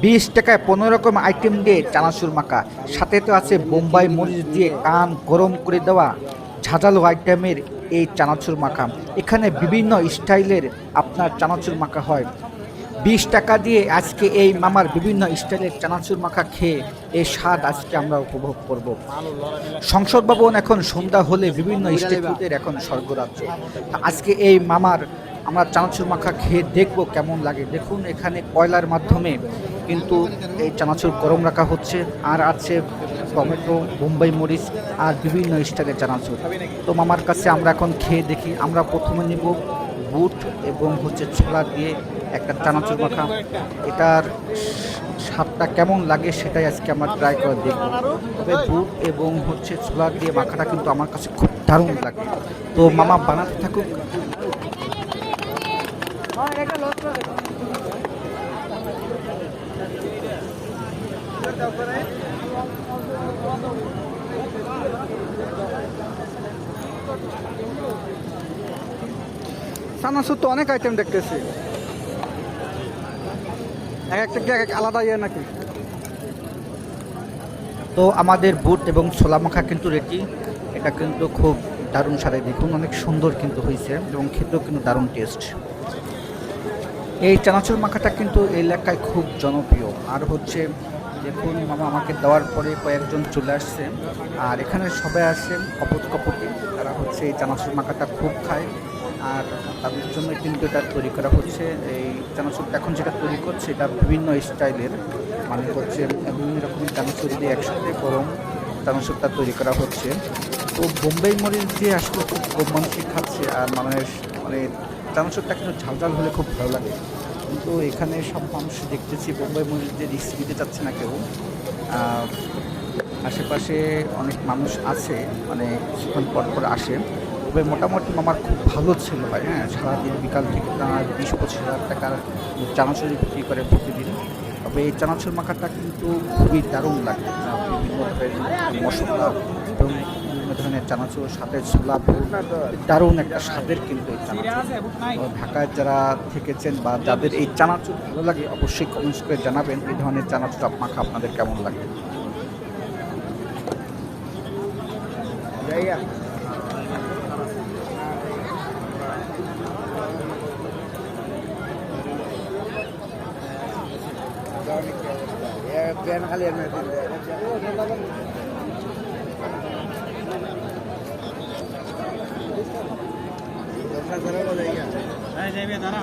20 টাকায় 15 রকম আইটেম দিয়ে চানাচুর মাখা, সাথে তো আছে বোম্বাই মরিচ দিয়ে কান গরম করে দেওয়া ঝাঁঝালো আইটেমের এই চানাচুর মাখা। এখানে বিভিন্ন স্টাইলের আপনার চানাচুর মাখা হয়। 20 টাকা দিয়ে আজকে এই মামার বিভিন্ন স্টাইলের চানাচুর মাখা খেয়ে এই স্বাদ আজকে আমরা উপভোগ করব। সংসদ ভবন এখন সন্ধ্যা হলে বিভিন্ন স্ট্রিট ফুডের এখন স্বর্গরাজ্য। আজকে এই মামার আমরা চানাচুর মাখা খেয়ে দেখবো কেমন লাগে। দেখুন এখানে কয়লার মাধ্যমে কিন্তু এই চানাচুর গরম রাখা হচ্ছে, আর আছে টমেটো, বোম্বাই মরিচ আর বিভিন্ন স্টাইলের চানাচুর। তো মামার কাছে আমরা এখন খেয়ে দেখি। আমরা প্রথমে নিব বুট এবং হচ্ছে ছোলা দিয়ে একটা চানাচুর মাখা। এটার স্বাদটা কেমন লাগে সেটাই আজকে আমরা ট্রাই করে দেখব। তবে বুট এবং হচ্ছে ছোলা দিয়ে মাখাটা কিন্তু আমার কাছে খুব দারুণ লাগে। তো মামা বানাতে থাকুক। চানাচুর তো অনেক আইটেম দেখতেছি, এক একটা কি এক আলাদা ইয়ে নাকি? তো আমাদের বুট এবং ছোলা মাখা কিন্তু রেডি। এটা কিন্তু খুব দারুণ স্বাদে, দেখুন অনেক সুন্দর কিন্তু হয়েছে এবং খেতেও কিন্তু দারুণ টেস্ট। এই চানাচুর মাখাটা কিন্তু এই এলাকায় খুব জনপ্রিয়। আর হচ্ছে দেখুন মামা আমাকে দেওয়ার পরে কয়েকজন চলে আসছে, আর এখানে সবাই আসে কপট কপটে, তারা হচ্ছে এই চানাচুর মাখাটা খুব খায়। আর তাদের জন্য কিন্তু এটা তৈরি করা হচ্ছে। এই চানাচুরটা এখন যেটা তৈরি করছে এটা বিভিন্ন স্টাইলের, মানে হচ্ছে বিভিন্ন রকমের চানাচুর দিয়ে একসাথে গরম চানাচুরটা তৈরি করা হচ্ছে। তো বোম্বাই মরিচ দিয়ে আসলে খুব কম মানুষই খাচ্ছে, আর মানে চানাচুরটা কিন্তু ঝাল ঝাল হলে খুব ভালো লাগে। কিন্তু এখানে সব মানুষ দেখতেছি বোম্বাই মরিচ দিয়ে রিস্ক দিতে চাচ্ছে না কেউ। আশেপাশে অনেক মানুষ আছে, মানে কিছুক্ষণ পর পর আসে। তবে মোটামুটি আমার খুব ভালো ছিল ভাই। হ্যাঁ, সারাদিন বিকাল থেকে তার 20-25 হাজার টাকার চানাচুর বিক্রি করে প্রতিদিন। তবে এই চানাচুর মাখাটা কিন্তু খুবই দারুণ লাগে। বিভিন্ন ধরনের মশলা এবং বিভিন্ন ধরনের চানাচুর, সাথে ছোলা, দারুণ একটা স্বাদের কিন্তু এই চানাচুর। ঢাকায় যারা থেকেছেন বা যাদের এই চানাচুর ভালো লাগে অবশ্যই কমেন্টস করে জানাবেন এই ধরনের চানাচুর মাখা আপনাদের কেমন লাগে। প্যান খালি দাঁড়া